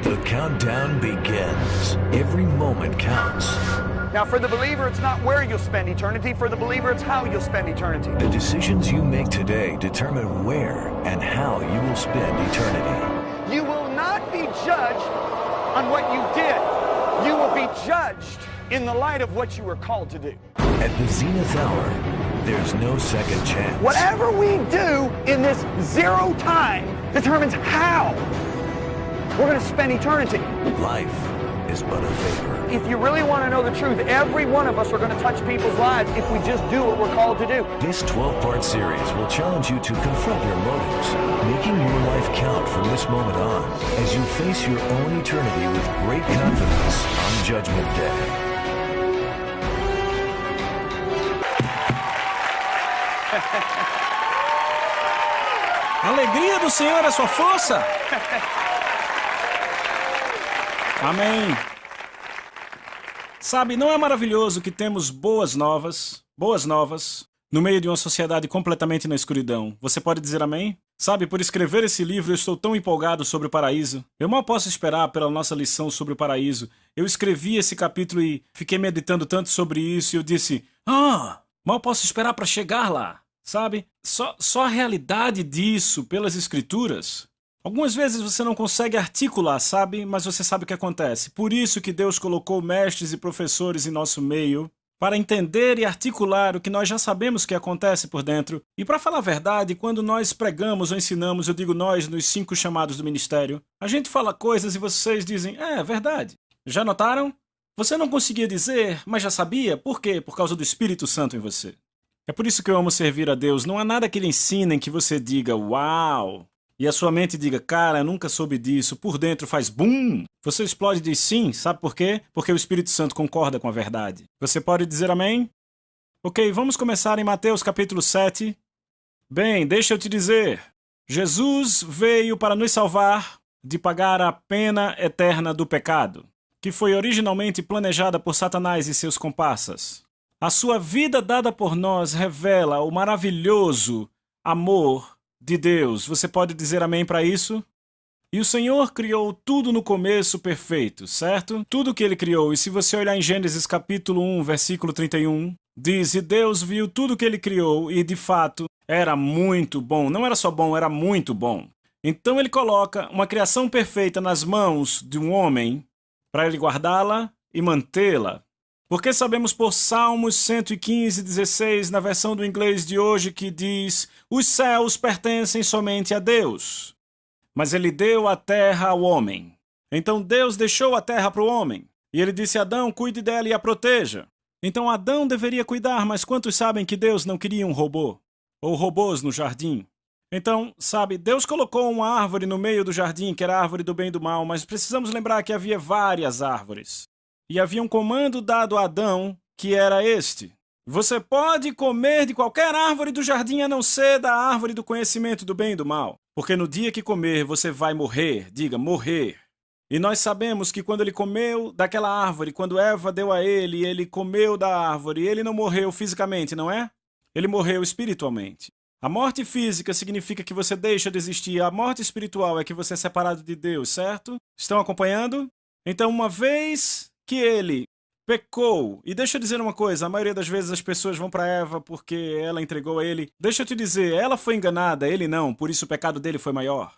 The countdown begins. Every moment counts. Now, for the believer, it's not where you'll spend eternity. For the believer, it's how you'll spend eternity. The decisions you make today determine where and how you will spend eternity. You will not be judged on what you did. You will be judged in the light of what you were called to do. At the zenith hour, there's no second chance. Whatever we do in this zero time determines how we're going to spend eternity. Life is but a vapor. If you really want to know the truth, every one of us are going to touch people's lives if we just do what we're called to do. This 12-part series will challenge you to confront your motives, making your life count from this moment on as you face your own eternity with great confidence on Judgment Day. A alegria do Senhor é sua força. Amém. Sabe, não é maravilhoso que temos boas novas, no meio de uma sociedade completamente na escuridão? Você pode dizer amém? Sabe, por escrever esse livro eu estou tão empolgado sobre o paraíso. Eu mal posso esperar pela nossa lição sobre o paraíso. Eu escrevi esse capítulo e fiquei meditando tanto sobre isso e eu disse, mal posso esperar para chegar lá. Sabe, só a realidade disso pelas escrituras. Algumas vezes você não consegue articular, sabe? Mas você sabe o que acontece. Por isso que Deus colocou mestres e professores em nosso meio, para entender e articular o que nós já sabemos que acontece por dentro. E para falar a verdade, quando nós pregamos ou ensinamos, eu digo nós nos 5 chamados do ministério, a gente fala coisas e vocês dizem, é verdade. Já notaram? Você não conseguia dizer, mas já sabia. Por quê? Por causa do Espírito Santo em você. É por isso que eu amo servir a Deus. Não há nada que Ele ensine em que você diga, uau! E a sua mente diga, cara, eu nunca soube disso. Por dentro faz bum! Você explode e diz sim. Sabe por quê? Porque o Espírito Santo concorda com a verdade. Você pode dizer amém? Ok, vamos começar em Mateus capítulo 7. Bem, deixa eu te dizer. Jesus veio para nos salvar de pagar a pena eterna do pecado, que foi originalmente planejada por Satanás e seus comparsas. A sua vida dada por nós revela o maravilhoso amor de Deus. Você pode dizer amém para isso? E o Senhor criou tudo no começo perfeito, certo? Tudo que Ele criou. E se você olhar em Gênesis capítulo 1, versículo 31, diz, e Deus viu tudo que Ele criou e, de fato, era muito bom. Não era só bom, era muito bom. Então Ele coloca uma criação perfeita nas mãos de um homem para Ele guardá-la e mantê-la. Porque sabemos por Salmos 115:16, na versão do inglês de hoje, que diz, os céus pertencem somente a Deus, mas Ele deu a terra ao homem. Então Deus deixou a terra para o homem, e Ele disse a Adão, cuide dela e a proteja. Então Adão deveria cuidar, mas quantos sabem que Deus não queria um robô? Ou robôs no jardim? Então, sabe, Deus colocou uma árvore no meio do jardim, que era a árvore do bem e do mal, mas precisamos lembrar que havia várias árvores. E havia um comando dado a Adão, que era este. Você pode comer de qualquer árvore do jardim a não ser da árvore do conhecimento do bem e do mal. Porque no dia que comer, você vai morrer. Diga, morrer. E nós sabemos que quando ele comeu daquela árvore, quando Eva deu a ele, ele comeu da árvore, ele não morreu fisicamente, não é? Ele morreu espiritualmente. A morte física significa que você deixa de existir. A morte espiritual é que você é separado de Deus, certo? Estão acompanhando? Então, uma vez que ele pecou, e deixa eu dizer uma coisa, a maioria das vezes as pessoas vão para Eva porque ela entregou a ele. Deixa eu te dizer, ela foi enganada, ele não, por isso o pecado dele foi maior.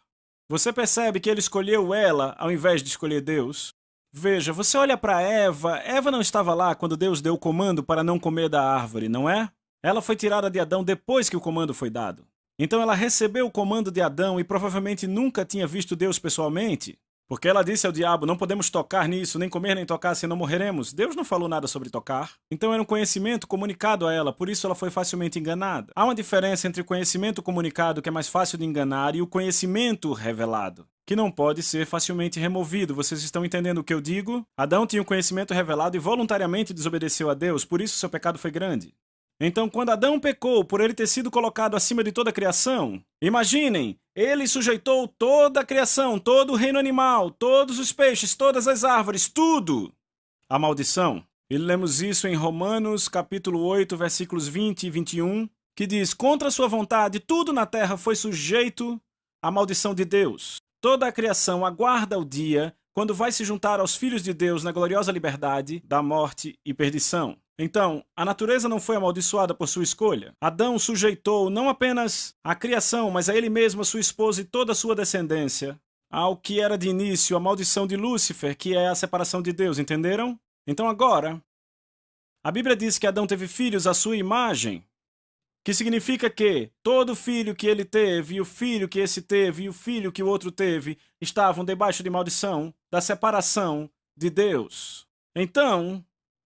Você percebe que ele escolheu ela ao invés de escolher Deus? Veja, você olha para Eva, Eva não estava lá quando Deus deu o comando para não comer da árvore, não é? Ela foi tirada de Adão depois que o comando foi dado. Então ela recebeu o comando de Adão e provavelmente nunca tinha visto Deus pessoalmente. Porque ela disse ao diabo, não podemos tocar nisso, nem comer nem tocar, senão morreremos. Deus não falou nada sobre tocar. Então era um conhecimento comunicado a ela, por isso ela foi facilmente enganada. Há uma diferença entre o conhecimento comunicado, que é mais fácil de enganar, e o conhecimento revelado, que não pode ser facilmente removido. Vocês estão entendendo o que eu digo? Adão tinha um conhecimento revelado e voluntariamente desobedeceu a Deus, por isso seu pecado foi grande. Então, quando Adão pecou por ele ter sido colocado acima de toda a criação, imaginem, ele sujeitou toda a criação, todo o reino animal, todos os peixes, todas as árvores, tudo à maldição. E lemos isso em Romanos, capítulo 8, versículos 20 e 21, que diz, contra a sua vontade, tudo na terra foi sujeito à maldição de Deus. Toda a criação aguarda o dia quando vai se juntar aos filhos de Deus na gloriosa liberdade da morte e perdição. Então, a natureza não foi amaldiçoada por sua escolha. Adão sujeitou não apenas a criação, mas a ele mesmo, a sua esposa e toda a sua descendência ao que era de início a maldição de Lúcifer, que é a separação de Deus, entenderam? Então agora, a Bíblia diz que Adão teve filhos à sua imagem, que significa que todo filho que ele teve, e o filho que esse teve, e o filho que o outro teve, estavam debaixo de maldição da separação de Deus. Então,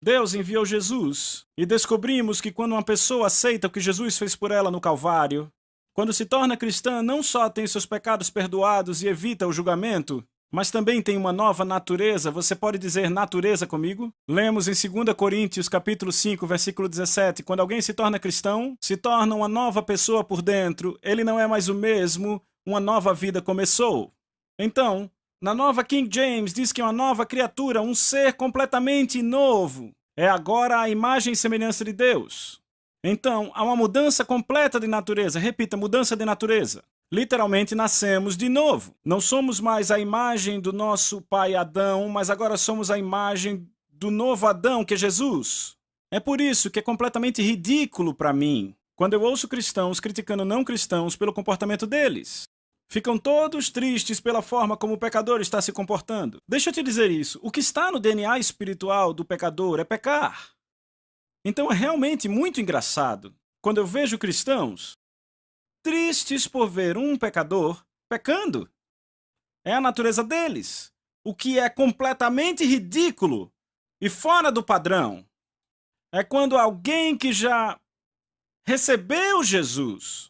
Deus enviou Jesus, e descobrimos que quando uma pessoa aceita o que Jesus fez por ela no Calvário, quando se torna cristã, não só tem seus pecados perdoados e evita o julgamento, mas também tem uma nova natureza. Você pode dizer natureza comigo? Lemos em 2 Coríntios capítulo 5, versículo 17, quando alguém se torna cristão, se torna uma nova pessoa por dentro, ele não é mais o mesmo, uma nova vida começou. Então, na nova King James diz que é uma nova criatura, um ser completamente novo. É agora a imagem e semelhança de Deus. Então, há uma mudança completa de natureza. Repita, mudança de natureza. Literalmente, nascemos de novo. Não somos mais a imagem do nosso pai Adão, mas agora somos a imagem do novo Adão, que é Jesus. É por isso que é completamente ridículo para mim quando eu ouço cristãos criticando não cristãos pelo comportamento deles. Ficam todos tristes pela forma como o pecador está se comportando. Deixa eu te dizer isso. O que está no DNA espiritual do pecador é pecar. Então é realmente muito engraçado quando eu vejo cristãos tristes por ver um pecador pecando. É a natureza deles, o que é completamente ridículo e fora do padrão. É quando alguém que já recebeu Jesus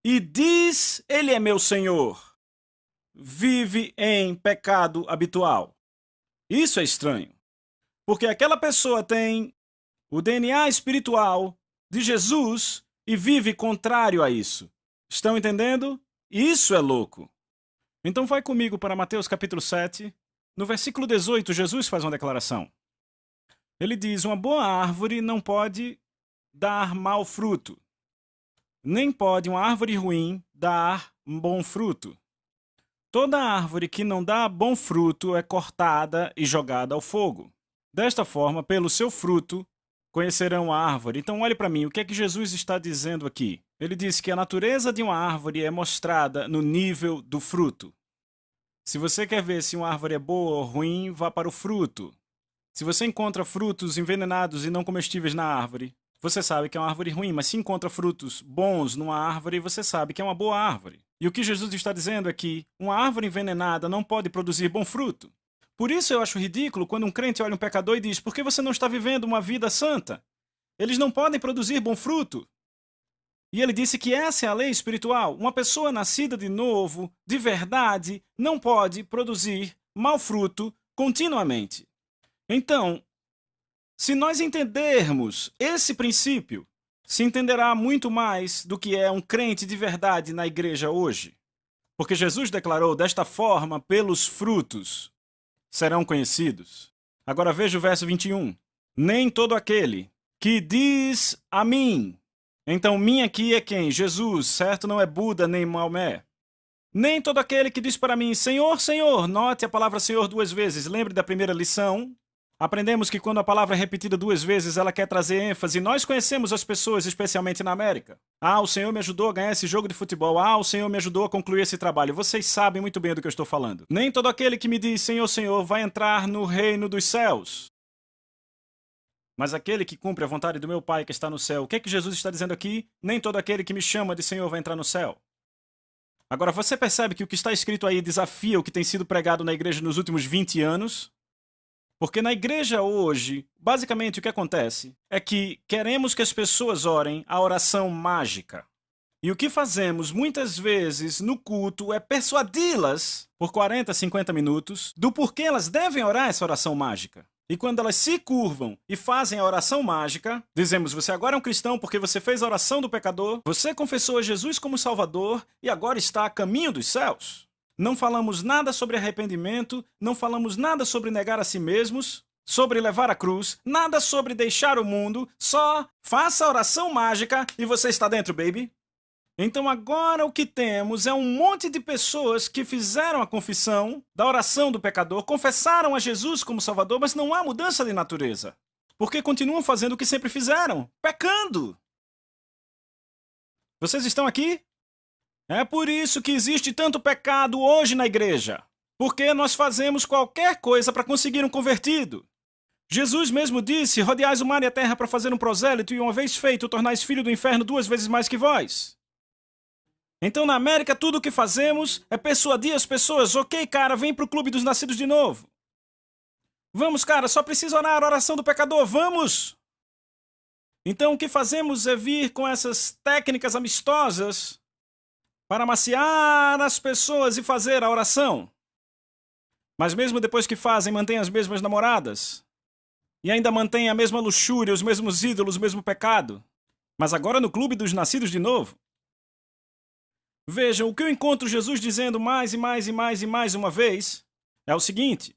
e diz, ele é meu Senhor, vive em pecado habitual. Isso é estranho, porque aquela pessoa tem o DNA espiritual de Jesus e vive contrário a isso. Estão entendendo? Isso é louco. Então vai comigo para Mateus capítulo 7. No versículo 18, Jesus faz uma declaração. Ele diz, uma boa árvore não pode dar mau fruto, nem pode uma árvore ruim dar um bom fruto. Toda árvore que não dá bom fruto é cortada e jogada ao fogo. Desta forma, pelo seu fruto, conhecerão a árvore. Então olhe para mim, o que é que Jesus está dizendo aqui? Ele diz que a natureza de uma árvore é mostrada no nível do fruto. Se você quer ver se uma árvore é boa ou ruim, vá para o fruto. Se você encontra frutos envenenados e não comestíveis na árvore, você sabe que é uma árvore ruim, mas se encontra frutos bons numa árvore, você sabe que é uma boa árvore. E o que Jesus está dizendo é que uma árvore envenenada não pode produzir bom fruto. Por isso eu acho ridículo quando um crente olha um pecador e diz, por que você não está vivendo uma vida santa? Eles não podem produzir bom fruto. E ele disse que essa é a lei espiritual. Uma pessoa nascida de novo, de verdade, não pode produzir mau fruto continuamente. Então, se nós entendermos esse princípio, se entenderá muito mais do que é um crente de verdade na igreja hoje. Porque Jesus declarou desta forma, pelos frutos serão conhecidos. Agora veja o verso 21. Nem todo aquele que diz a mim. Então, mim aqui é quem? Jesus, certo? Não é Buda nem Maomé. Nem todo aquele que diz para mim, Senhor, Senhor. Note a palavra Senhor duas vezes. Lembre da primeira lição. Aprendemos que quando a palavra é repetida duas vezes, ela quer trazer ênfase. Nós conhecemos as pessoas, especialmente na América. Ah, o Senhor me ajudou a ganhar esse jogo de futebol. Ah, o Senhor me ajudou a concluir esse trabalho. Vocês sabem muito bem do que eu estou falando. Nem todo aquele que me diz Senhor, Senhor vai entrar no reino dos céus. Mas aquele que cumpre a vontade do meu Pai que está no céu. O que é que Jesus está dizendo aqui? Nem todo aquele que me chama de Senhor vai entrar no céu. Agora, você percebe que o que está escrito aí desafia o que tem sido pregado na igreja nos últimos 20 anos? Porque na igreja hoje, basicamente o que acontece é que queremos que as pessoas orem a oração mágica. E o que fazemos muitas vezes no culto é persuadi-las por 40, 50 minutos do porquê elas devem orar essa oração mágica. E quando elas se curvam e fazem a oração mágica, dizemos, você agora é um cristão porque você fez a oração do pecador, você confessou a Jesus como Salvador e agora está a caminho dos céus. Não falamos nada sobre arrependimento, não falamos nada sobre negar a si mesmos, sobre levar a cruz, nada sobre deixar o mundo, só faça a oração mágica e você está dentro, baby. Então agora o que temos é um monte de pessoas que fizeram a confissão da oração do pecador, confessaram a Jesus como Salvador, mas não há mudança de natureza. Porque continuam fazendo o que sempre fizeram, pecando. Vocês estão aqui? É por isso que existe tanto pecado hoje na igreja. Porque nós fazemos qualquer coisa para conseguir um convertido. Jesus mesmo disse, rodeais o mar e a terra para fazer um prosélito, e uma vez feito, tornais filho do inferno 2 vezes mais que vós. Então na América tudo o que fazemos é persuadir as pessoas, ok cara, vem pro clube dos nascidos de novo. Vamos cara, só precisa orar a oração do pecador, vamos! Então o que fazemos é vir com essas técnicas amistosas para amaciar as pessoas e fazer a oração. Mas mesmo depois que fazem, mantêm as mesmas namoradas. E ainda mantêm a mesma luxúria, os mesmos ídolos, o mesmo pecado. Mas agora no clube dos nascidos de novo. Vejam, o que eu encontro Jesus dizendo mais e mais e mais e mais uma vez é o seguinte: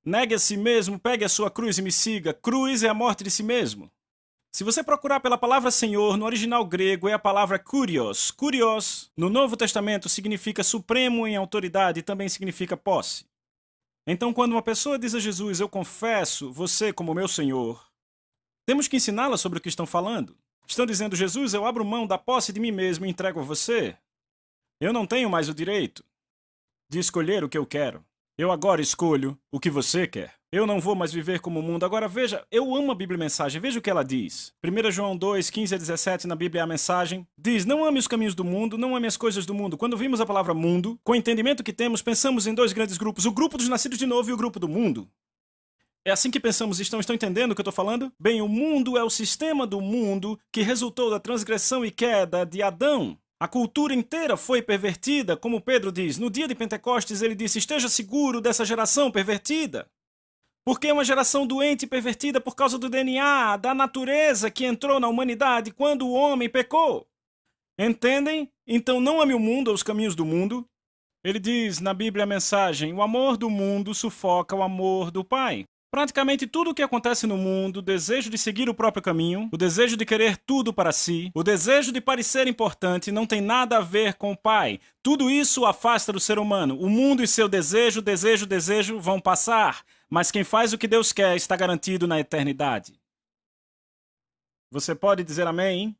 negue a si mesmo, pegue a sua cruz e me siga. Cruz é a morte de si mesmo. Se você procurar pela palavra Senhor, no original grego é a palavra kurios. Kurios, no Novo Testamento, significa supremo em autoridade e também significa posse. Então, quando uma pessoa diz a Jesus, eu confesso você como meu Senhor, temos que ensiná-la sobre o que estão falando. Estão dizendo, Jesus, eu abro mão da posse de mim mesmo e entrego a você. Eu não tenho mais o direito de escolher o que eu quero. Eu agora escolho o que você quer. Eu não vou mais viver como o mundo. Agora veja, eu amo a Bíblia Mensagem. Veja o que ela diz. 1 João 2, 15 a 17, na Bíblia a Mensagem, diz, não ame os caminhos do mundo, não ame as coisas do mundo. Quando vimos a palavra mundo, com o entendimento que temos, pensamos em dois grandes grupos. O grupo dos nascidos de novo e o grupo do mundo. É assim que pensamos. Estão entendendo o que eu estou falando? Bem, o mundo é o sistema do mundo que resultou da transgressão e queda de Adão. A cultura inteira foi pervertida, como Pedro diz. No dia de Pentecostes ele disse, esteja seguro dessa geração pervertida. Porque é uma geração doente e pervertida por causa do DNA, da natureza que entrou na humanidade quando o homem pecou. Entendem? Então não ame o mundo ou os caminhos do mundo. Ele diz na Bíblia a Mensagem, o amor do mundo sufoca o amor do Pai. Praticamente tudo o que acontece no mundo, o desejo de seguir o próprio caminho, o desejo de querer tudo para si, o desejo de parecer importante, não tem nada a ver com o Pai. Tudo isso o afasta do ser humano. O mundo e seu desejo vão passar, mas quem faz o que Deus quer está garantido na eternidade. Você pode dizer amém?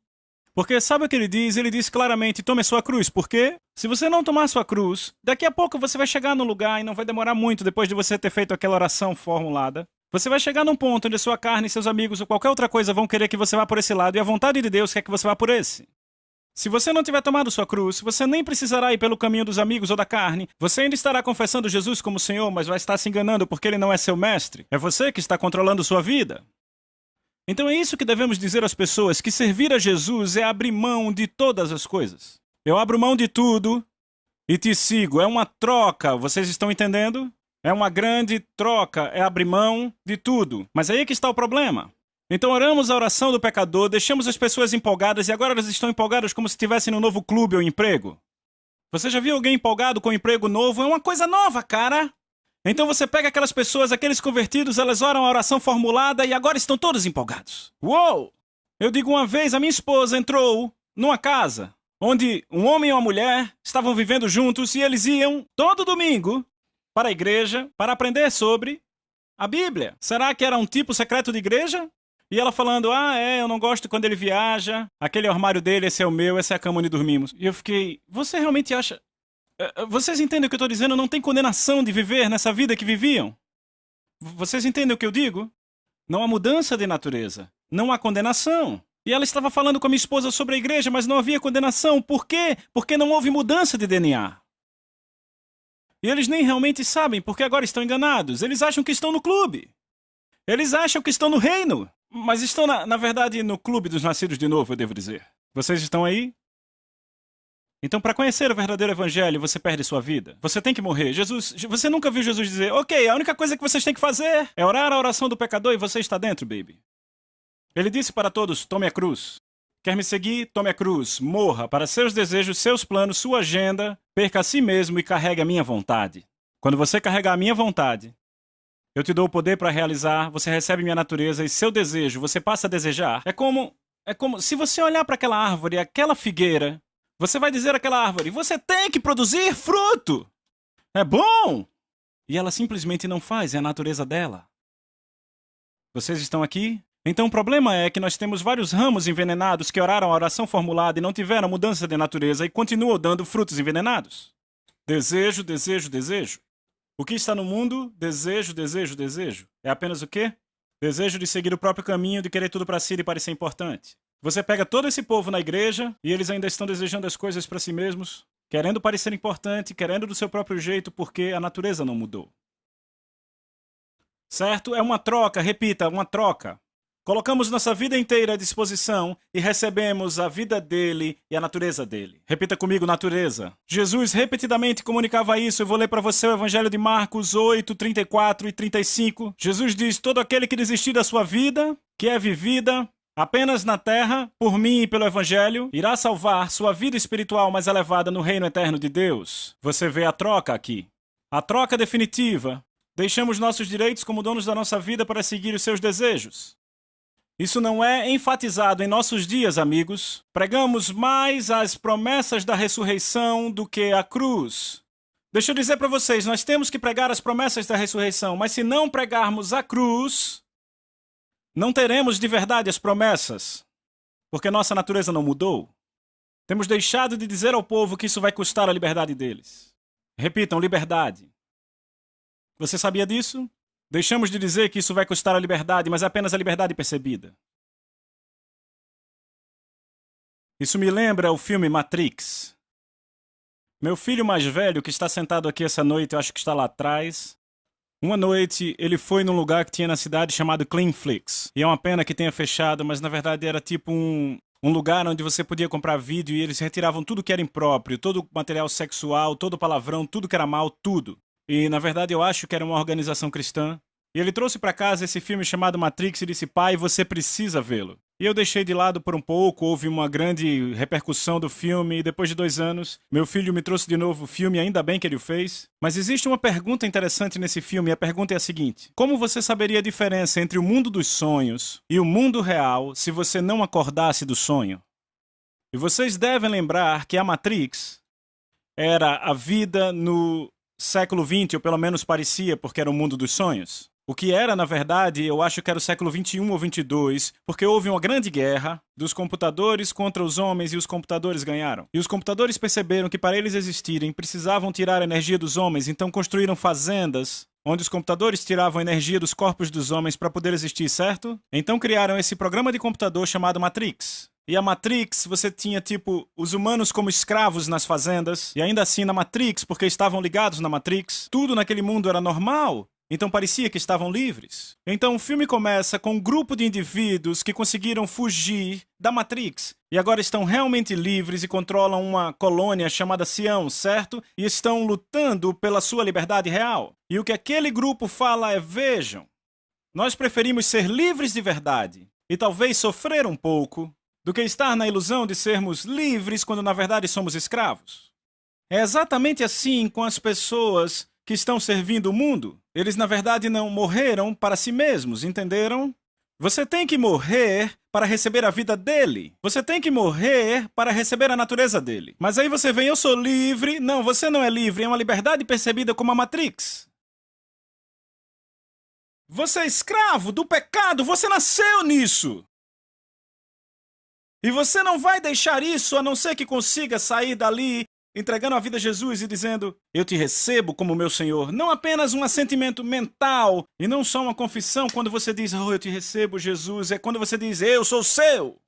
Porque sabe o que ele diz? Ele diz claramente, tome a sua cruz. Por quê? Se você não tomar a sua cruz, daqui a pouco você vai chegar num lugar e não vai demorar muito depois de você ter feito aquela oração formulada. Você vai chegar num ponto onde a sua carne, seus amigos ou qualquer outra coisa vão querer que você vá por esse lado e a vontade de Deus quer que você vá por esse. Se você não tiver tomado sua cruz, você nem precisará ir pelo caminho dos amigos ou da carne. Você ainda estará confessando Jesus como Senhor, mas vai estar se enganando porque Ele não é seu mestre. É você que está controlando sua vida. Então é isso que devemos dizer às pessoas, que servir a Jesus é abrir mão de todas as coisas. Eu abro mão de tudo e te sigo. É uma troca, vocês estão entendendo? É uma grande troca, é abrir mão de tudo. Mas aí é que está o problema. Então oramos a oração do pecador, deixamos as pessoas empolgadas e agora elas estão empolgadas como se estivessem num novo clube ou emprego. Você já viu alguém empolgado com um emprego novo? É uma coisa nova, cara! Então você pega aquelas pessoas, aqueles convertidos, elas oram a oração formulada e agora estão todos empolgados. Uou! Eu digo uma vez, a minha esposa entrou numa casa onde um homem e uma mulher estavam vivendo juntos e eles iam todo domingo para a igreja para aprender sobre a Bíblia. Será que era um tipo secreto de igreja? E ela falando, eu não gosto quando ele viaja, aquele armário dele, esse é o meu, essa é a cama onde dormimos. E eu fiquei, você realmente acha... Vocês entendem o que eu estou dizendo? Não tem condenação de viver nessa vida que viviam? Vocês entendem o que eu digo? Não há mudança de natureza. Não há condenação. E ela estava falando com a minha esposa sobre a igreja, mas não havia condenação. Por quê? Porque não houve mudança de DNA. E eles nem realmente sabem, porque agora estão enganados. Eles acham que estão no clube. Eles acham que estão no reino. Mas estão, na verdade, no clube dos nascidos de novo, eu devo dizer. Vocês estão aí? Então, para conhecer o verdadeiro evangelho, você perde sua vida. Você tem que morrer. Você nunca viu Jesus dizer, ok, a única coisa que vocês têm que fazer é orar a oração do pecador e você está dentro, baby. Ele disse para todos, tome a cruz. Quer me seguir? Tome a cruz. Morra para seus desejos, seus planos, sua agenda. Perca a si mesmo e carregue a minha vontade. Quando você carregar a minha vontade, eu te dou o poder para realizar, você recebe minha natureza e seu desejo, você passa a desejar. É como se você olhar para aquela árvore, aquela figueira, Você vai dizer àquela árvore, você tem que produzir fruto! É bom! E ela simplesmente não faz, é a natureza dela. Vocês estão aqui? Então o problema é que nós temos vários ramos envenenados que oraram a oração formulada e não tiveram mudança de natureza e continuam dando frutos envenenados. Desejo, desejo, desejo. O que está no mundo? Desejo, desejo, desejo. É apenas o quê? Desejo de seguir o próprio caminho, de querer tudo para si e parecer importante. Você pega todo esse povo na igreja e eles ainda estão desejando as coisas para si mesmos, querendo parecer importante, querendo do seu próprio jeito porque a natureza não mudou. Certo? É uma troca, repita, uma troca. Colocamos nossa vida inteira à disposição e recebemos a vida dele e a natureza dele. Repita comigo, natureza. Jesus repetidamente comunicava isso. Eu vou ler para você o Evangelho de Marcos 8, 34 e 35. Jesus diz, todo aquele que desistir da sua vida, que é vivida apenas na terra, por mim e pelo Evangelho, irá salvar sua vida espiritual mais elevada no reino eterno de Deus. Você vê a troca aqui. A troca definitiva. Deixamos nossos direitos como donos da nossa vida para seguir os seus desejos. Isso não é enfatizado em nossos dias, amigos. Pregamos mais as promessas da ressurreição do que a cruz. Deixa eu dizer para vocês, nós temos que pregar as promessas da ressurreição, mas se não pregarmos a cruz, não teremos de verdade as promessas, porque nossa natureza não mudou. Temos deixado de dizer ao povo que isso vai custar a liberdade deles. Repitam, liberdade. Você sabia disso? Deixamos de dizer que isso vai custar a liberdade, mas é apenas a liberdade percebida. Isso me lembra o filme Matrix. Meu filho mais velho, que está sentado aqui essa noite, eu acho que está lá atrás. Uma noite, ele foi num lugar que tinha na cidade chamado Cleanflix. E é uma pena que tenha fechado, mas na verdade era tipo um lugar onde você podia comprar vídeo e eles retiravam tudo que era impróprio, todo o material sexual, todo palavrão, tudo que era mal, tudo. E, na verdade, eu acho que era uma organização cristã. E ele trouxe para casa esse filme chamado Matrix e disse, pai, você precisa vê-lo. E eu deixei de lado por um pouco, houve uma grande repercussão do filme, e depois de 2 anos, meu filho me trouxe de novo o filme, ainda bem que ele o fez. Mas existe uma pergunta interessante nesse filme, e a pergunta é a seguinte. Como você saberia a diferença entre o mundo dos sonhos e o mundo real se você não acordasse do sonho? E vocês devem lembrar que a Matrix era a vida no século XX, ou pelo menos parecia, porque era o mundo dos sonhos. O que era, na verdade, eu acho que era o século XXI ou XXII, porque houve uma grande guerra dos computadores contra os homens e os computadores ganharam. E os computadores perceberam que para eles existirem, precisavam tirar a energia dos homens, então construíram fazendas onde os computadores tiravam a energia dos corpos dos homens para poder existir, certo? Então criaram esse programa de computador chamado Matrix. E a Matrix, você tinha, tipo, os humanos como escravos nas fazendas, e ainda assim na Matrix, porque estavam ligados na Matrix, tudo naquele mundo era normal, então parecia que estavam livres. Então o filme começa com um grupo de indivíduos que conseguiram fugir da Matrix, e agora estão realmente livres e controlam uma colônia chamada Sião, certo? E estão lutando pela sua liberdade real. E o que aquele grupo fala é, vejam, nós preferimos ser livres de verdade, e talvez sofrer um pouco, do que estar na ilusão de sermos livres quando na verdade somos escravos. É exatamente assim com as pessoas que estão servindo o mundo. Eles na verdade não morreram para si mesmos, entenderam? Você tem que morrer para receber a vida dele. Você tem que morrer para receber a natureza dele. Mas aí você vem, eu sou livre. Não, você não é livre, é uma liberdade percebida como a Matrix. Você é escravo do pecado, você nasceu nisso. E você não vai deixar isso a não ser que consiga sair dali entregando a vida a Jesus e dizendo, eu te recebo como meu Senhor. Não apenas um assentimento mental e não só uma confissão quando você diz, oh, eu te recebo, Jesus. É quando você diz, eu sou seu.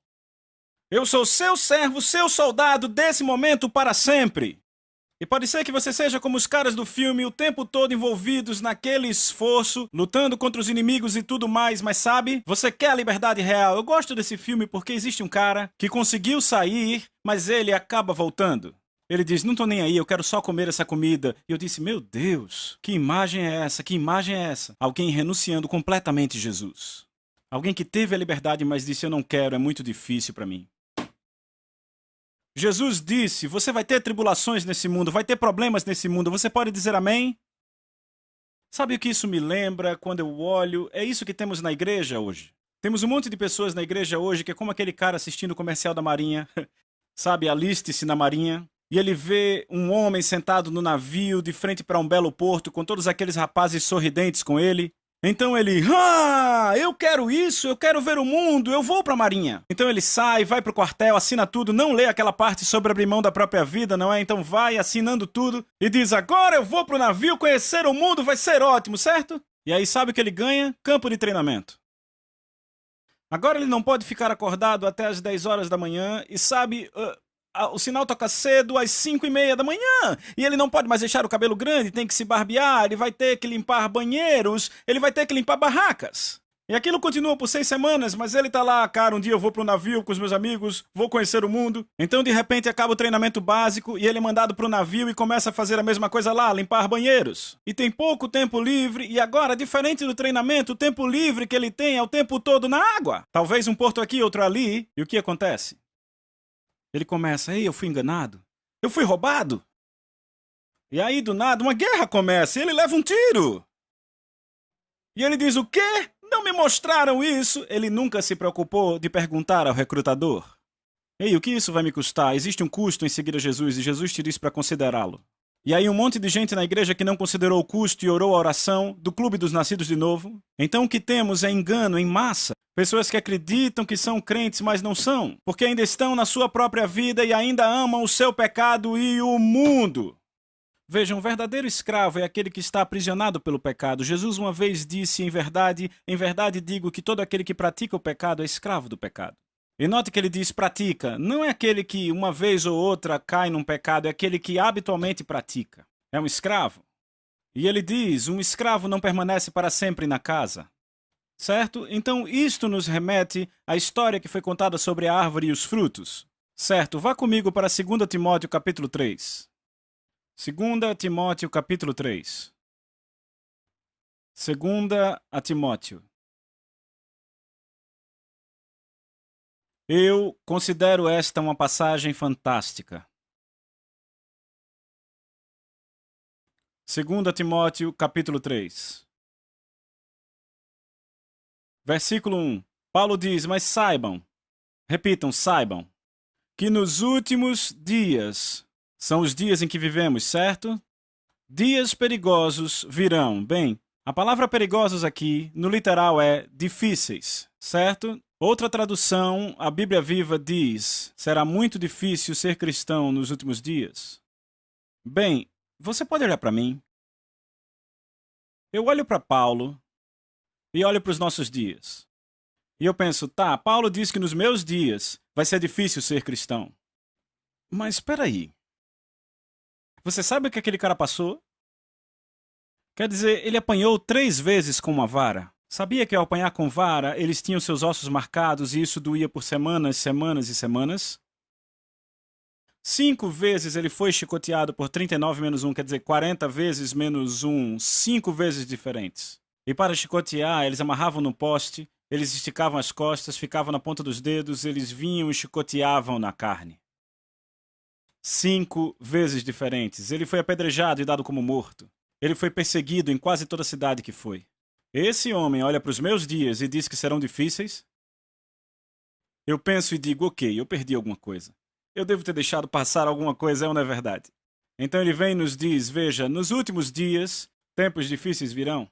Eu sou seu servo, seu soldado desse momento para sempre. E pode ser que você seja como os caras do filme o tempo todo envolvidos naquele esforço, lutando contra os inimigos e tudo mais, mas sabe, você quer a liberdade real. Eu gosto desse filme porque existe um cara que conseguiu sair, mas ele acaba voltando. Ele diz, não tô nem aí, eu quero só comer essa comida. E eu disse, meu Deus, que imagem é essa? Que imagem é essa? Alguém renunciando completamente a Jesus. Alguém que teve a liberdade, mas disse, eu não quero, é muito difícil para mim. Jesus disse, você vai ter tribulações nesse mundo, vai ter problemas nesse mundo, você pode dizer amém? Sabe o que isso me lembra quando eu olho? É isso que temos na igreja hoje. Temos um monte de pessoas na igreja hoje que é como aquele cara assistindo o comercial da Marinha. sabe, aliste-se na marinha, e ele vê um homem sentado no navio de frente para um belo porto com todos aqueles rapazes sorridentes com ele. Então ele, eu quero isso, eu quero ver o mundo, eu vou para a marinha. Então ele sai, vai para o quartel, assina tudo, não lê aquela parte sobre abrir mão da própria vida, não é? Então vai assinando tudo e diz, agora eu vou para o navio conhecer o mundo, vai ser ótimo, certo? E aí sabe o que ele ganha? Campo de treinamento. Agora ele não pode ficar acordado até as 10 horas da manhã e sabe... o sinal toca cedo às 5:30 da manhã e ele não pode mais deixar o cabelo grande, tem que se barbear, ele vai ter que limpar banheiros, ele vai ter que limpar barracas. E aquilo continua por 6 semanas, mas ele tá lá, cara, um dia eu vou pro navio com os meus amigos, vou conhecer o mundo. Então de repente acaba o treinamento básico e ele é mandado pro navio e começa a fazer a mesma coisa lá, limpar banheiros. E tem pouco tempo livre e agora, diferente do treinamento, o tempo livre que ele tem é o tempo todo na água. Talvez um porto aqui, outro ali. E o que acontece? Ele começa, eu fui enganado, eu fui roubado. E aí, do nada, uma guerra começa e ele leva um tiro. E ele diz, o quê? Não me mostraram isso? Ele nunca se preocupou de perguntar ao recrutador. O que isso vai me custar? Existe um custo em seguir a Jesus e Jesus te disse para considerá-lo. E aí um monte de gente na igreja que não considerou o custo e orou a oração do Clube dos Nascidos de Novo. Então o que temos é engano em massa. Pessoas que acreditam que são crentes, mas não são. Porque ainda estão na sua própria vida e ainda amam o seu pecado e o mundo. Veja, um verdadeiro escravo é aquele que está aprisionado pelo pecado. Jesus uma vez disse, em verdade digo que todo aquele que pratica o pecado é escravo do pecado. E note que ele diz pratica. Não é aquele que uma vez ou outra cai num pecado, é aquele que habitualmente pratica. É um escravo. E ele diz, um escravo não permanece para sempre na casa. Certo? Então isto nos remete à história que foi contada sobre a árvore e os frutos. Certo? Vá comigo para 2 Timóteo capítulo 3. 2 Timóteo capítulo 3. 2 Timóteo. Eu considero esta uma passagem fantástica. 2 Timóteo, capítulo 3. Versículo 1. Paulo diz, mas saibam, repitam, saibam, que nos últimos dias, são os dias em que vivemos, certo? Dias perigosos virão. Bem, a palavra perigosos aqui, no literal, é difíceis, certo? Outra tradução, a Bíblia Viva diz, será muito difícil ser cristão nos últimos dias. Bem, você pode olhar para mim? Eu olho para Paulo e olho para os nossos dias. E eu penso, tá, Paulo diz que nos meus dias vai ser difícil ser cristão. Mas espera aí. Você sabe o que aquele cara passou? Quer dizer, ele apanhou 3 vezes com uma vara. Sabia que ao apanhar com vara, eles tinham seus ossos marcados e isso doía por semanas, semanas e semanas? 5 vezes ele foi chicoteado por 39 menos 1, quer dizer, 40 vezes menos 1, 5 vezes diferentes. E para chicotear, eles amarravam no poste, eles esticavam as costas, ficavam na ponta dos dedos, eles vinham e chicoteavam na carne. 5 vezes diferentes. Ele foi apedrejado e dado como morto. Ele foi perseguido em quase toda a cidade que foi. Esse homem olha para os meus dias e diz que serão difíceis? Eu penso e digo, ok, eu perdi alguma coisa. Eu devo ter deixado passar alguma coisa, ou não é verdade? Então ele vem e nos diz, veja, nos últimos dias, tempos difíceis virão.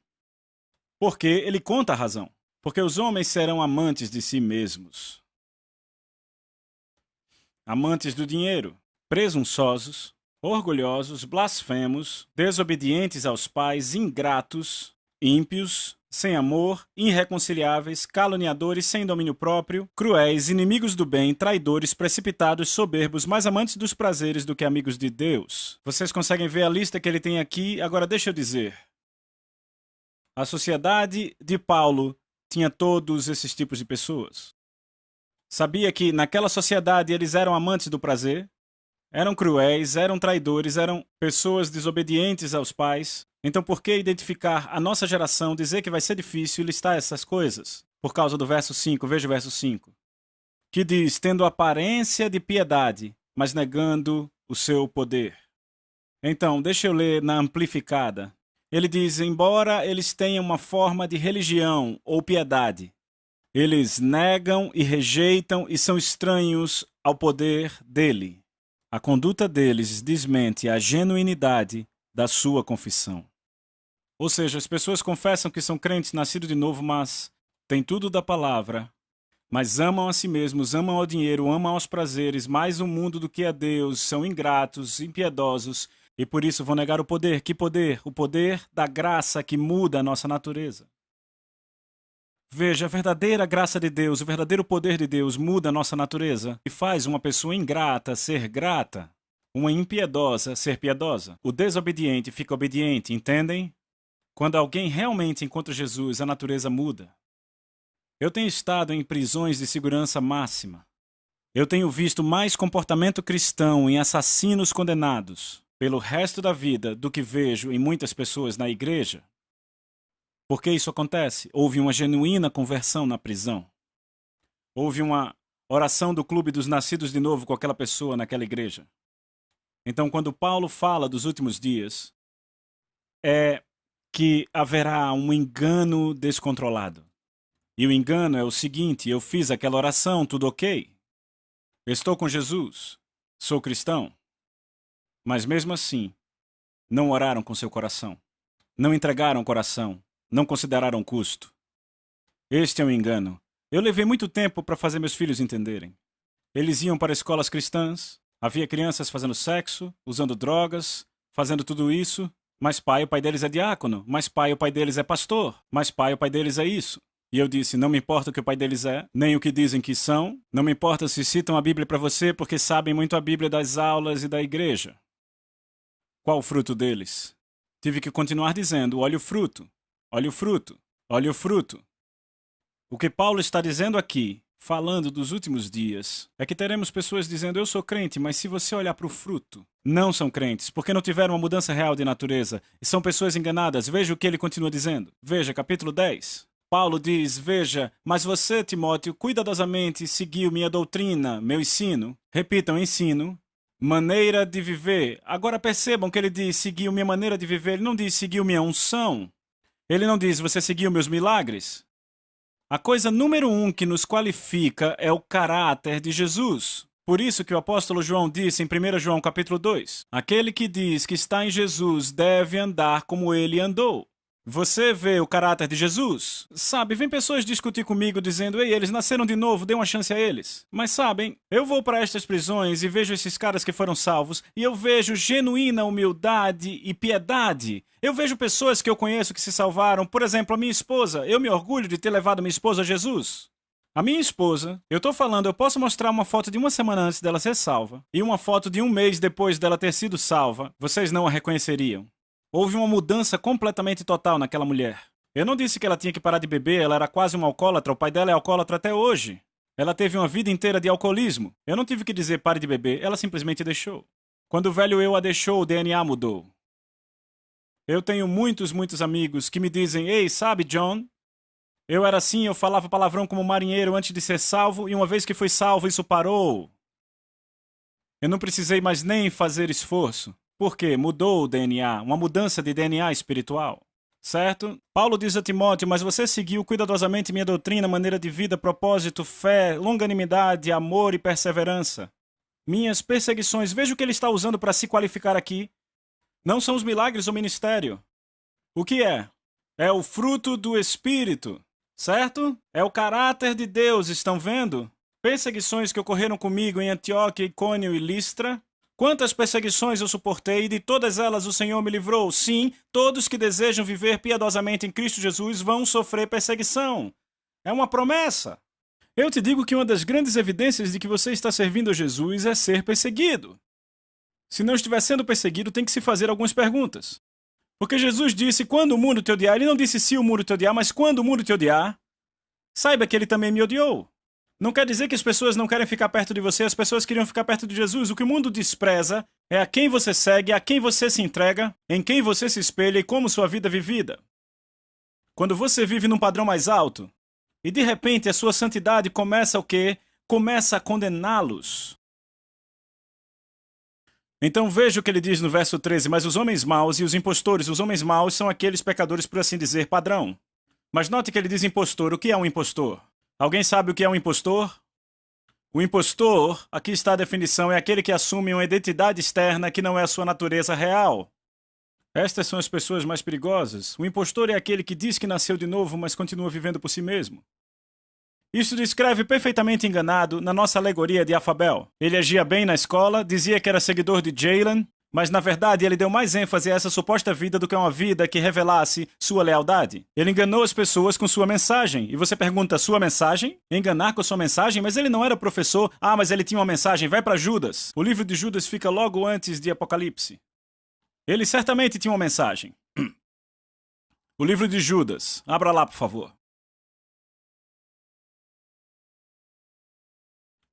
Porque ele conta a razão. Porque os homens serão amantes de si mesmos. Amantes do dinheiro, presunçosos, orgulhosos, blasfemos, desobedientes aos pais, ingratos, ímpios, sem amor, irreconciliáveis, caluniadores, sem domínio próprio, cruéis, inimigos do bem, traidores, precipitados, soberbos, mais amantes dos prazeres do que amigos de Deus. Vocês conseguem ver a lista que ele tem aqui? Agora deixa eu dizer. A sociedade de Paulo tinha todos esses tipos de pessoas. Sabia que naquela sociedade eles eram amantes do prazer? Eram cruéis, eram traidores, eram pessoas desobedientes aos pais. Então por que identificar a nossa geração, dizer que vai ser difícil listar essas coisas? Por causa do verso 5, veja o verso 5. Que diz, tendo aparência de piedade, mas negando o seu poder. Então, deixa eu ler na amplificada. Ele diz, embora eles tenham uma forma de religião ou piedade, eles negam e rejeitam e são estranhos ao poder dele. A conduta deles desmente a genuinidade da sua confissão. Ou seja, as pessoas confessam que são crentes nascidos de novo, mas têm tudo da palavra, mas amam a si mesmos, amam ao dinheiro, amam aos prazeres, mais o mundo do que a Deus, são ingratos, impiedosos, e por isso vão negar o poder. Que poder? O poder da graça que muda a nossa natureza. Veja, a verdadeira graça de Deus, o verdadeiro poder de Deus muda a nossa natureza e faz uma pessoa ingrata ser grata, uma impiedosa ser piedosa. O desobediente fica obediente, entendem? Quando alguém realmente encontra Jesus, a natureza muda. Eu tenho estado em prisões de segurança máxima. Eu tenho visto mais comportamento cristão em assassinos condenados pelo resto da vida do que vejo em muitas pessoas na igreja. Por que isso acontece? Houve uma genuína conversão na prisão. Houve uma oração do clube dos nascidos de novo com aquela pessoa naquela igreja. Então, quando Paulo fala dos últimos dias, é que haverá um engano descontrolado. E o engano é o seguinte: eu fiz aquela oração, tudo ok? Estou com Jesus, sou cristão. Mas mesmo assim, não oraram com seu coração. Não entregaram o coração. Não consideraram custo. Este é um engano. Eu levei muito tempo para fazer meus filhos entenderem. Eles iam para escolas cristãs, havia crianças fazendo sexo, usando drogas, fazendo tudo isso. Mas pai, o pai deles é diácono. Mas pai, o pai deles é pastor. Mas pai, o pai deles é isso. E eu disse, não me importa o que o pai deles é, nem o que dizem que são. Não me importa se citam a Bíblia para você, porque sabem muito a Bíblia das aulas e da igreja. Qual o fruto deles? Tive que continuar dizendo, olha o fruto. Olha o fruto, olha o fruto. O que Paulo está dizendo aqui, falando dos últimos dias, é que teremos pessoas dizendo, eu sou crente, mas se você olhar para o fruto, não são crentes, porque não tiveram uma mudança real de natureza, e são pessoas enganadas. Veja o que ele continua dizendo. Veja, capítulo 10. Paulo diz, veja, mas você, Timóteo, cuidadosamente seguiu minha doutrina, meu ensino. Repitam, ensino. Maneira de viver. Agora percebam que ele diz, seguiu minha maneira de viver, ele não diz, seguiu minha unção. Ele não diz, você seguiu meus milagres? A coisa número 1 que nos qualifica é o caráter de Jesus. Por isso que o apóstolo João disse em 1 João capítulo 2, aquele que diz que está em Jesus deve andar como ele andou. Você vê o caráter de Jesus? Sabe, vem pessoas discutir comigo dizendo, ei, eles nasceram de novo, dê uma chance a eles. Mas sabem, eu vou para estas prisões e vejo esses caras que foram salvos e eu vejo genuína humildade e piedade. Eu vejo pessoas que eu conheço que se salvaram. Por exemplo, a minha esposa. Eu me orgulho de ter levado minha esposa a Jesus. A minha esposa, eu tô falando, eu posso mostrar uma foto de uma semana antes dela ser salva e uma foto de um mês depois dela ter sido salva. Vocês não a reconheceriam. Houve uma mudança completamente total naquela mulher. Eu não disse que ela tinha que parar de beber, ela era quase uma alcoólatra, o pai dela é alcoólatra até hoje. Ela teve uma vida inteira de alcoolismo. Eu não tive que dizer pare de beber, ela simplesmente deixou. Quando o velho eu a deixou, o DNA mudou. Eu tenho muitos amigos que me dizem, ei, sabe, John? Eu era assim, eu falava palavrão como marinheiro antes de ser salvo, e uma vez que fui salvo, isso parou. Eu não precisei mais nem fazer esforço. Por quê? Mudou o DNA, uma mudança de DNA espiritual. Certo? Paulo diz a Timóteo, mas você seguiu cuidadosamente minha doutrina, maneira de vida, propósito, fé, longanimidade, amor e perseverança. Minhas perseguições, veja o que ele está usando para se qualificar aqui. Não são os milagres do ministério. O que é? É o fruto do Espírito, certo? É o caráter de Deus, estão vendo? Perseguições que ocorreram comigo em Antioquia, Icônio e Listra. Quantas perseguições eu suportei e de todas elas o Senhor me livrou. Sim, todos que desejam viver piedosamente em Cristo Jesus vão sofrer perseguição. É uma promessa. Eu te digo que uma das grandes evidências de que você está servindo a Jesus é ser perseguido. Se não estiver sendo perseguido, tem que se fazer algumas perguntas. Porque Jesus disse, quando o mundo te odiar, ele não disse se o mundo te odiar, mas quando o mundo te odiar, saiba que ele também me odiou. Não quer dizer que as pessoas não querem ficar perto de você, as pessoas queriam ficar perto de Jesus. O que o mundo despreza é a quem você segue, a quem você se entrega, em quem você se espelha e como sua vida é vivida. Quando você vive num padrão mais alto, e de repente a sua santidade começa o quê? Começa a condená-los. Então veja o que ele diz no verso 13, mas os homens maus e os impostores, os homens maus são aqueles pecadores, por assim dizer, padrão. Mas note que ele diz impostor. O que é um impostor? Alguém sabe o que é um impostor? O impostor, aqui está a definição, é aquele que assume uma identidade externa que não é a sua natureza real. Estas são as pessoas mais perigosas. O impostor é aquele que diz que nasceu de novo, mas continua vivendo por si mesmo. Isso descreve perfeitamente enganado na nossa alegoria de Afabel. Ele agia bem na escola, dizia que era seguidor de Jalen, mas na verdade ele deu mais ênfase a essa suposta vida do que a uma vida que revelasse sua lealdade. Ele enganou as pessoas com sua mensagem. E você pergunta, sua mensagem? Enganar com sua mensagem? Mas ele não era professor. Ah, mas ele tinha uma mensagem. Vai para Judas. O livro de Judas fica logo antes de Apocalipse. Ele certamente tinha uma mensagem. O livro de Judas. Abra lá, por favor.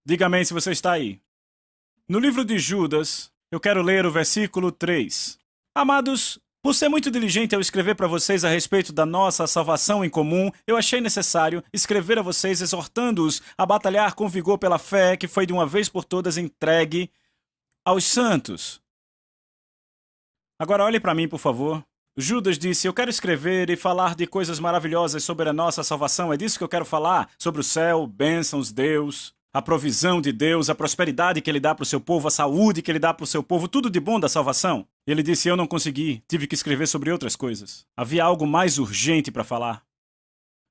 Diga amém se você está aí. No livro de Judas, eu quero ler o versículo 3. Amados, por ser muito diligente ao escrever para vocês a respeito da nossa salvação em comum, eu achei necessário escrever a vocês exortando-os a batalhar com vigor pela fé que foi de uma vez por todas entregue aos santos. Agora olhe para mim, por favor. Judas disse, eu quero escrever e falar de coisas maravilhosas sobre a nossa salvação. É disso que eu quero falar, sobre o céu, bênçãos, Deus, a provisão de Deus, a prosperidade que Ele dá para o seu povo, a saúde que Ele dá para o seu povo, tudo de bom da salvação. E ele disse, eu não consegui, tive que escrever sobre outras coisas. Havia algo mais urgente para falar.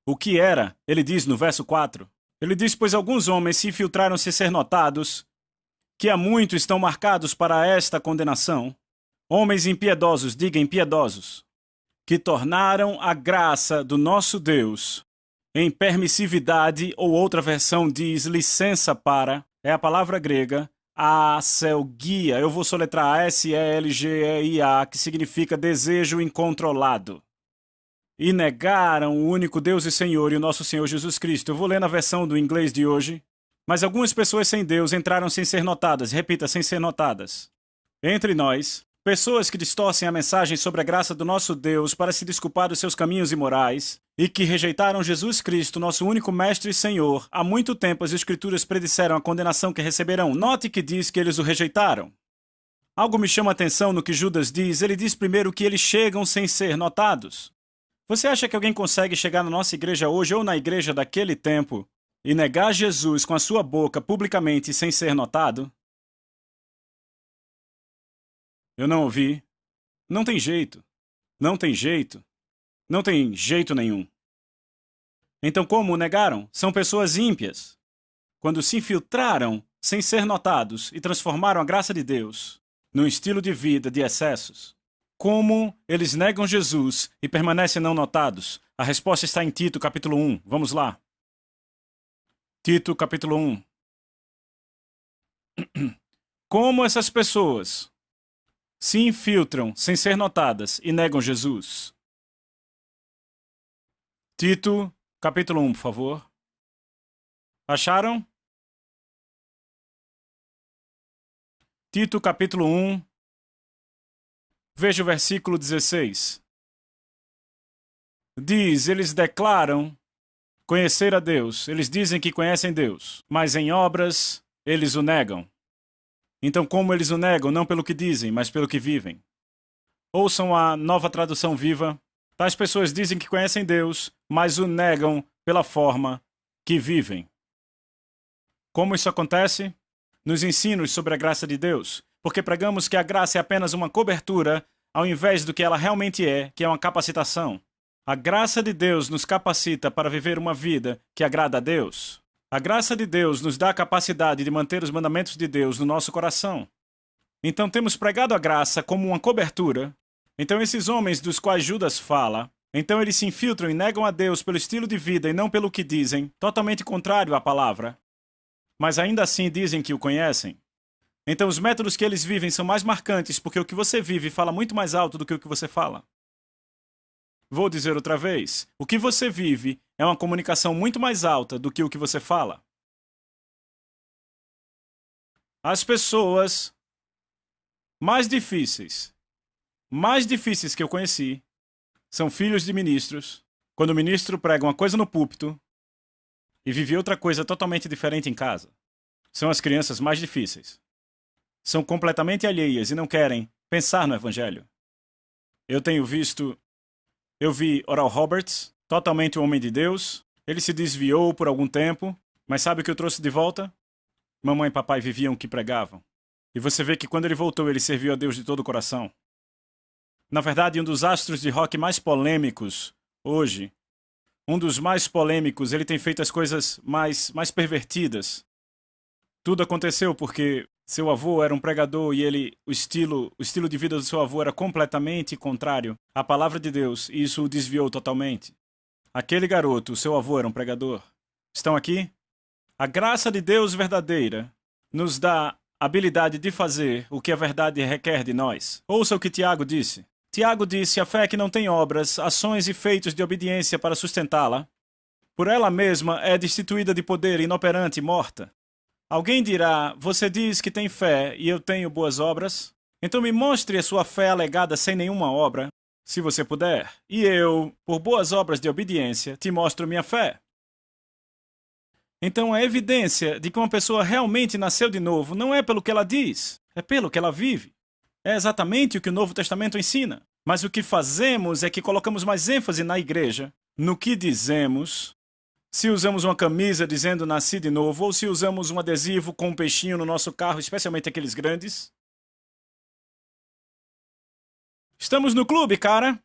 O que era? Ele diz no verso 4. Ele diz, pois alguns homens se infiltraram sem ser notados, que há muito estão marcados para esta condenação. Homens impiedosos, diga impiedosos, que tornaram a graça do nosso Deus em permissividade, ou outra versão diz licença para, é a palavra grega, aselgia. Eu vou soletrar A-S-E-L-G-E-I-A, que significa desejo incontrolado. E negaram o único Deus e Senhor e o nosso Senhor Jesus Cristo. Eu vou ler na versão do inglês de hoje. Mas algumas pessoas sem Deus entraram sem ser notadas. Repita, sem ser notadas. Entre nós, pessoas que distorcem a mensagem sobre a graça do nosso Deus para se desculpar dos seus caminhos imorais e que rejeitaram Jesus Cristo, nosso único Mestre e Senhor. Há muito tempo as Escrituras predisseram a condenação que receberão. Note que diz que eles o rejeitaram. Algo me chama a atenção no que Judas diz. Ele diz primeiro que eles chegam sem ser notados. Você acha que alguém consegue chegar na nossa igreja hoje ou na igreja daquele tempo e negar Jesus com a sua boca publicamente sem ser notado? Eu não ouvi. Não tem jeito. Não tem jeito. Não tem jeito nenhum. Então como o negaram? São pessoas ímpias. Quando se infiltraram sem ser notados e transformaram a graça de Deus num estilo de vida de excessos. Como eles negam Jesus e permanecem não notados? A resposta está em Tito, capítulo 1. Vamos lá. Tito, capítulo 1. Como essas pessoas se infiltram sem ser notadas e negam Jesus? Tito, capítulo 1, por favor. Acharam? Tito, capítulo 1. Veja o versículo 16. Diz, eles declaram conhecer a Deus. Eles dizem que conhecem Deus, mas em obras eles o negam. Então, como eles o negam? Não pelo que dizem, mas pelo que vivem. Ouçam a Nova Tradução Viva. Tais pessoas dizem que conhecem Deus, mas o negam pela forma que vivem. Como isso acontece? Nos ensinos sobre a graça de Deus. Porque pregamos que a graça é apenas uma cobertura, ao invés do que ela realmente é, que é uma capacitação. A graça de Deus nos capacita para viver uma vida que agrada a Deus. A graça de Deus nos dá a capacidade de manter os mandamentos de Deus no nosso coração. Então temos pregado a graça como uma cobertura. Então esses homens dos quais Judas fala, então eles se infiltram e negam a Deus pelo estilo de vida e não pelo que dizem, totalmente contrário à palavra. Mas ainda assim dizem que o conhecem. Então os métodos que eles vivem são mais marcantes porque o que você vive fala muito mais alto do que o que você fala. Vou dizer outra vez, o que você vive é uma comunicação muito mais alta do que o que você fala. As pessoas mais difíceis que eu conheci são filhos de ministros, quando o ministro prega uma coisa no púlpito e vive outra coisa totalmente diferente em casa. São as crianças mais difíceis. São completamente alheias e não querem pensar no Evangelho. Eu vi Oral Roberts, totalmente um homem de Deus. Ele se desviou por algum tempo, mas sabe o que eu trouxe de volta? Mamãe e papai viviam o que pregavam. E você vê que quando ele voltou, ele serviu a Deus de todo o coração. Na verdade, um dos astros de rock mais polêmicos hoje, ele tem feito as coisas mais pervertidas. Tudo aconteceu porque seu avô era um pregador e o estilo de vida do seu avô era completamente contrário à palavra de Deus, e isso o desviou totalmente. Aquele garoto, seu avô, era um pregador. Estão aqui? A graça de Deus verdadeira nos dá a habilidade de fazer o que a verdade requer de nós. Ouça o que Tiago disse. Tiago disse: a fé que não tem obras, ações e feitos de obediência para sustentá-la, por ela mesma é destituída de poder, inoperante e morta. Alguém dirá: você diz que tem fé e eu tenho boas obras? Então me mostre a sua fé alegada sem nenhuma obra, se você puder, e eu, por boas obras de obediência, te mostro minha fé. Então a evidência de que uma pessoa realmente nasceu de novo não é pelo que ela diz, é pelo que ela vive. É exatamente o que o Novo Testamento ensina. Mas o que fazemos é que colocamos mais ênfase na igreja, no que dizemos, se usamos uma camisa dizendo nasci de novo, ou se usamos um adesivo com um peixinho no nosso carro, especialmente aqueles grandes. Estamos no clube, cara.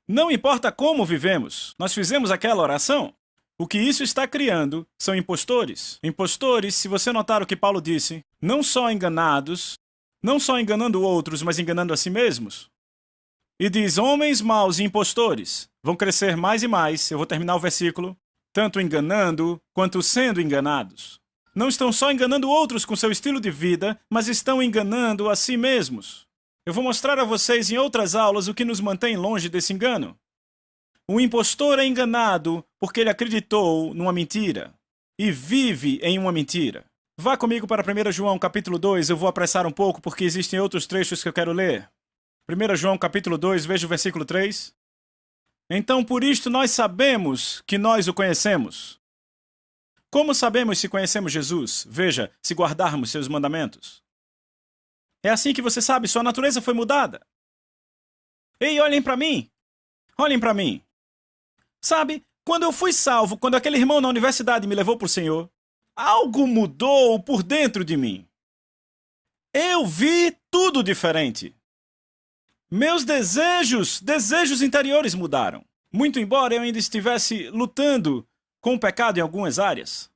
Não importa como vivemos, nós fizemos aquela oração. O que isso está criando são impostores. Impostores, se você notar o que Paulo disse, não só enganados, não só enganando outros, mas enganando a si mesmos. E diz: homens maus e impostores vão crescer mais e mais. Eu vou terminar o versículo. Tanto enganando quanto sendo enganados. Não estão só enganando outros com seu estilo de vida, mas estão enganando a si mesmos. Eu vou mostrar a vocês em outras aulas o que nos mantém longe desse engano. O impostor é enganado porque ele acreditou numa mentira e vive em uma mentira. Vá comigo para 1 João capítulo 2, eu vou apressar um pouco porque existem outros trechos que eu quero ler. 1 João capítulo 2, veja o versículo 3. Então por isto nós sabemos que nós o conhecemos. Como sabemos se conhecemos Jesus? Veja, se guardarmos seus mandamentos. É assim que você sabe, sua natureza foi mudada. Ei, olhem para mim! Olhem para mim! Sabe, quando eu fui salvo, quando aquele irmão na universidade me levou para o Senhor, algo mudou por dentro de mim. Eu vi tudo diferente. Meus desejos interiores mudaram. Muito embora eu ainda estivesse lutando com o pecado em algumas áreas.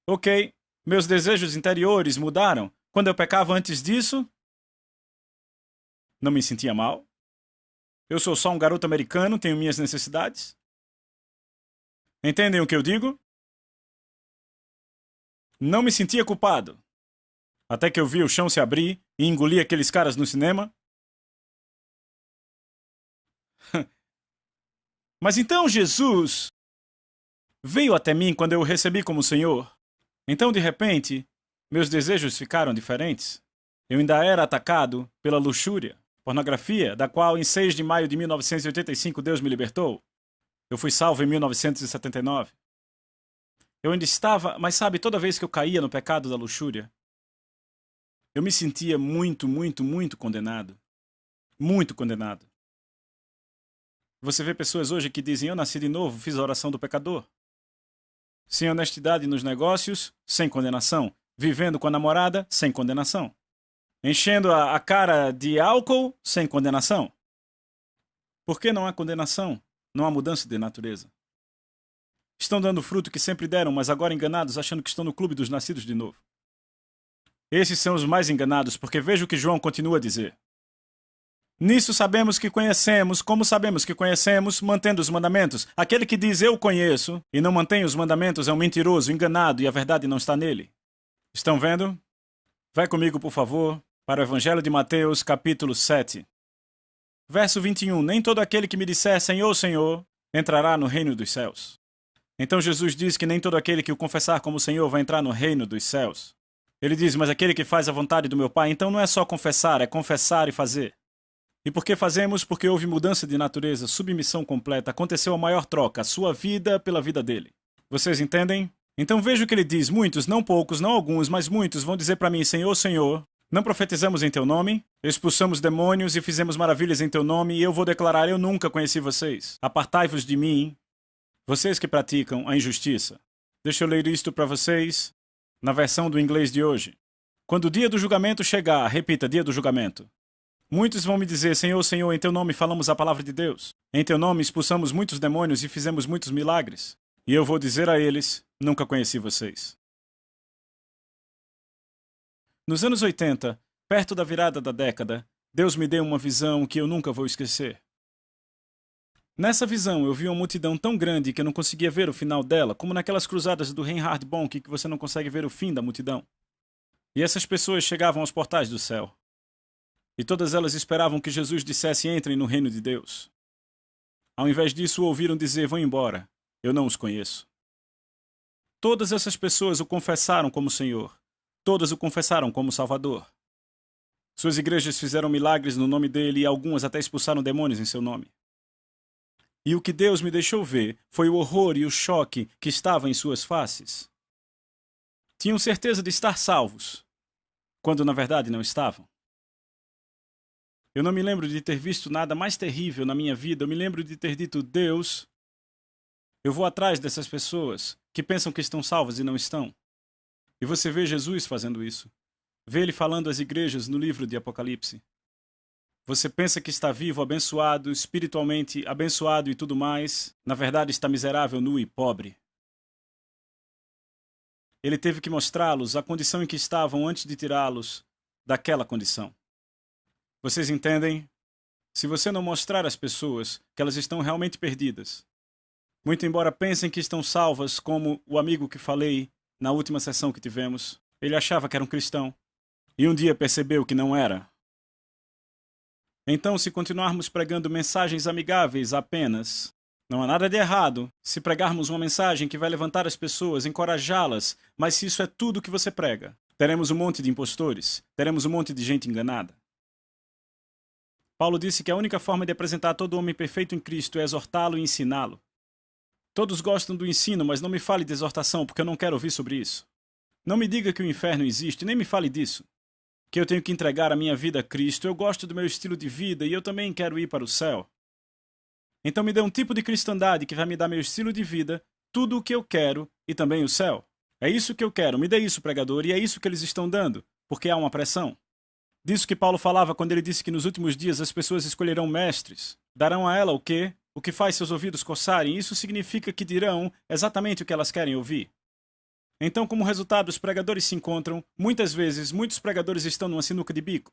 Ok, meus desejos interiores mudaram. Quando eu pecava antes disso, não me sentia mal. Eu sou só um garoto americano, tenho minhas necessidades. Entendem o que eu digo? Não me sentia culpado. Até que eu vi o chão se abrir e engoli aqueles caras no cinema. Mas então Jesus veio até mim quando eu o recebi como Senhor. Então, de repente, meus desejos ficaram diferentes. Eu ainda era atacado pela luxúria, pornografia, da qual em 6 de maio de 1985 Deus me libertou. Eu fui salvo em 1979. Eu ainda estava, mas sabe, toda vez que eu caía no pecado da luxúria, eu me sentia muito condenado. Muito condenado. Você vê pessoas hoje que dizem: eu nasci de novo, fiz a oração do pecador. Sem honestidade nos negócios, sem condenação. Vivendo com a namorada, sem condenação. Enchendo a cara de álcool, sem condenação. Por que não há condenação? Não há mudança de natureza. Estão dando fruto que sempre deram, mas agora enganados, achando que estão no clube dos nascidos de novo. Esses são os mais enganados, porque veja o que João continua a dizer. Nisso sabemos que conhecemos, como sabemos que conhecemos, mantendo os mandamentos. Aquele que diz eu conheço e não mantém os mandamentos é um mentiroso, enganado, e a verdade não está nele. Estão vendo? Vai comigo, por favor, para o Evangelho de Mateus, capítulo 7. Verso 21. Nem todo aquele que me disser Senhor, Senhor, entrará no reino dos céus. Então Jesus diz que nem todo aquele que o confessar como Senhor vai entrar no reino dos céus. Ele diz: mas aquele que faz a vontade do meu Pai. Então não é só confessar, é confessar e fazer. E por que fazemos? Porque houve mudança de natureza, submissão completa, aconteceu a maior troca, a sua vida pela vida dele. Vocês entendem? Então veja o que ele diz: muitos, não poucos, não alguns, mas muitos vão dizer para mim, Senhor, Senhor, não profetizamos em teu nome, expulsamos demônios e fizemos maravilhas em teu nome, e eu vou declarar, eu nunca conheci vocês. Apartai-vos de mim, vocês que praticam a injustiça. Deixa eu ler isto para vocês. Na versão do inglês de hoje. Quando o dia do julgamento chegar, repita, dia do julgamento. Muitos vão me dizer, Senhor, Senhor, em teu nome falamos a palavra de Deus. Em teu nome expulsamos muitos demônios e fizemos muitos milagres. E eu vou dizer a eles, nunca conheci vocês. Nos anos 80, perto da virada da década, Deus me deu uma visão que eu nunca vou esquecer. Nessa visão, eu vi uma multidão tão grande que eu não conseguia ver o final dela, como naquelas cruzadas do Reinhard Bonnke que você não consegue ver o fim da multidão. E essas pessoas chegavam aos portais do céu. E todas elas esperavam que Jesus dissesse: entrem no reino de Deus. Ao invés disso, ouviram dizer: vão embora, eu não os conheço. Todas essas pessoas o confessaram como Senhor. Todas o confessaram como Salvador. Suas igrejas fizeram milagres no nome dele e algumas até expulsaram demônios em seu nome. E o que Deus me deixou ver foi o horror e o choque que estava em suas faces. Tinham certeza de estar salvos, quando na verdade não estavam. Eu não me lembro de ter visto nada mais terrível na minha vida. Eu me lembro de ter dito: Deus, eu vou atrás dessas pessoas que pensam que estão salvas e não estão. E você vê Jesus fazendo isso. Vê ele falando às igrejas no livro de Apocalipse. Você pensa que está vivo, abençoado, espiritualmente abençoado e tudo mais. Na verdade está miserável, nu e pobre. Ele teve que mostrá-los a condição em que estavam antes de tirá-los daquela condição. Vocês entendem? Se você não mostrar às pessoas que elas estão realmente perdidas, muito embora pensem que estão salvas, como o amigo que falei na última sessão que tivemos, ele achava que era um cristão e um dia percebeu que não era. Então, se continuarmos pregando mensagens amigáveis apenas, não há nada de errado se pregarmos uma mensagem que vai levantar as pessoas, encorajá-las, mas se isso é tudo que você prega, teremos um monte de impostores, teremos um monte de gente enganada. Paulo disse que a única forma de apresentar todo homem perfeito em Cristo é exortá-lo e ensiná-lo. Todos gostam do ensino, mas não me fale de exortação, porque eu não quero ouvir sobre isso. Não me diga que o inferno existe, nem me fale disso. Que eu tenho que entregar a minha vida a Cristo. Eu gosto do meu estilo de vida e eu também quero ir para o céu. Então me dê um tipo de cristandade que vai me dar meu estilo de vida, tudo o que eu quero e também o céu. É isso que eu quero, me dê isso, pregador, e é isso que eles estão dando, porque há uma pressão. Disso que Paulo falava quando ele disse que nos últimos dias as pessoas escolherão mestres. Darão a ela o quê? O que faz seus ouvidos coçarem. Isso significa que dirão exatamente o que elas querem ouvir. Então, como resultado, os pregadores se encontram. Muitas vezes, muitos pregadores estão numa sinuca de bico.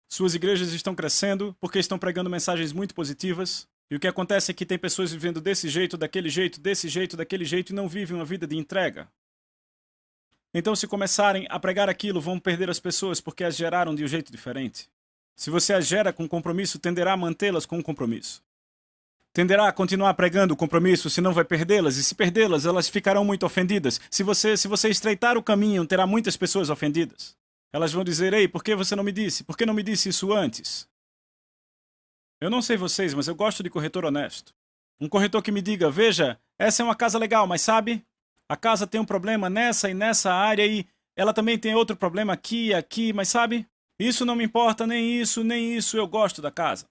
Suas igrejas estão crescendo porque estão pregando mensagens muito positivas. E o que acontece é que tem pessoas vivendo desse jeito, daquele jeito, desse jeito, daquele jeito e não vivem uma vida de entrega. Então, se começarem a pregar aquilo, vão perder as pessoas porque as geraram de um jeito diferente. Se você as gera com compromisso, tenderá a mantê-las com compromisso. Tenderá a continuar pregando o compromisso, senão vai perdê-las. E se perdê-las, elas ficarão muito ofendidas. Se você estreitar o caminho, terá muitas pessoas ofendidas. Elas vão dizer: ei, por que você não me disse? Por que não me disse isso antes? Eu não sei vocês, mas eu gosto de corretor honesto. Um corretor que me diga: veja, essa é uma casa legal, mas sabe... a casa tem um problema nessa e nessa área e ela também tem outro problema aqui e aqui, mas sabe? Isso não me importa, nem isso, eu gosto da casa.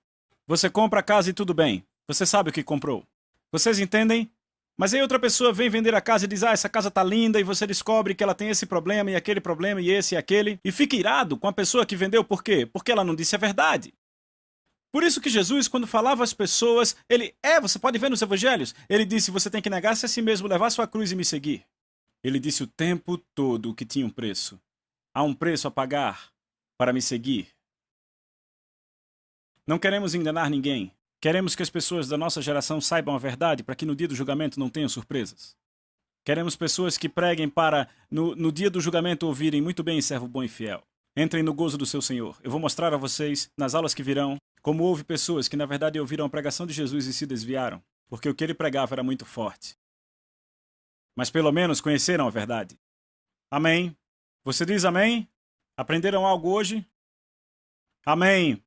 Você compra a casa e tudo bem. Você sabe o que comprou. Vocês entendem? Mas aí outra pessoa vem vender a casa e diz: essa casa tá linda, e você descobre que ela tem esse problema e aquele problema e esse e aquele, e fica irado com a pessoa que vendeu. Por quê? Porque ela não disse a verdade. Por isso que Jesus, quando falava às pessoas, você pode ver nos evangelhos, ele disse: você tem que negar-se a si mesmo, levar sua cruz e me seguir. Ele disse o tempo todo que tinha um preço. Há um preço a pagar para me seguir. Não queremos enganar ninguém. Queremos que as pessoas da nossa geração saibam a verdade para que no dia do julgamento não tenham surpresas. Queremos pessoas que preguem para, no dia do julgamento, ouvirem: muito bem, servo bom e fiel. Entrem no gozo do seu Senhor. Eu vou mostrar a vocês, nas aulas que virão, como houve pessoas que na verdade ouviram a pregação de Jesus e se desviaram, porque o que ele pregava era muito forte. Mas pelo menos conheceram a verdade. Amém? Você diz amém? Aprenderam algo hoje? Amém.